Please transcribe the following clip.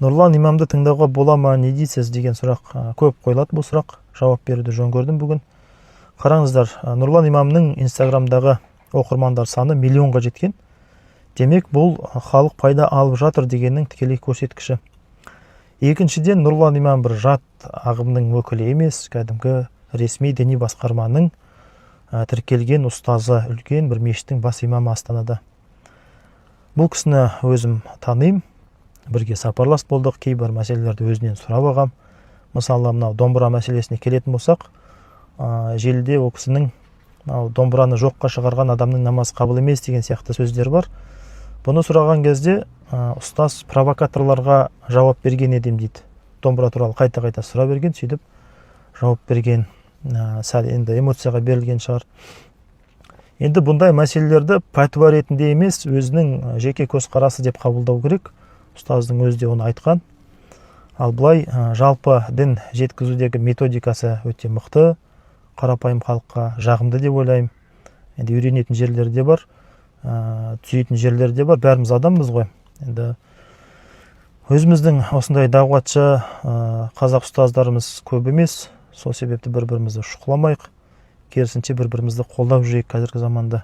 Нұрлан имамды тыңдауға бола ма, не дейсіз деген сұрақ көп қойылады. Бұл сұрақ жауап беруді жөн көрдім бүгін. Қараңыздар, Нұрлан имамның инстаграмдағы оқырмандар саны миллионға жеткен. Демек, бұл халық пайда алып жатыр дегеннің тікелей көрсеткіші. Екіншіден, Нұрлан имам бір жат ағымның өкілі емес, кәдімгі ресми діни басқарманың тіркелген ұстазы, үлкен бір мешіттің бас имамы Астанада. Бұл кісіні өзім танимын. Бірге сапарлас болдық, кейбір мәселелерді өзінен сұрап алғам. Мысалы, мынау домбыра мәселесіне келетін болсақ, желіде ол кісінің домбыраны жоққа шығарған адамның намаз қабыл емес деген сияқты сөздер бар. Бұны сұраған кезде ұстаз провокаторларға жауап берген едім дейді. Домбыра туралы қайта-қайта сұрап берген, сөйтіп жауап берген, сәл енді эмоцияға берілген шығар. Енді бұндай мәселелерді пәтуа ретінде емес, өзінің жеке көзқарасы деп қабылдау керек. Ұстаздың өзі де оны айтқан. Ал бұлай жалпы дін жеткізудегі методикасы өте мықты, қарапайым халыққа жағымды деп ойлаймын. Енді үйренетін жерлері де бар, түзейтін жерлері де бар. Бәріміз адамбыз ғой. Енді өзіміздің осындай дағуатшы қазақ ұстаздарымыз көп емес. Сол себепті бір-бірімізді шұқыламайық, керісінше бір-бірімізді қолдап жүрейік қазіргі заманда.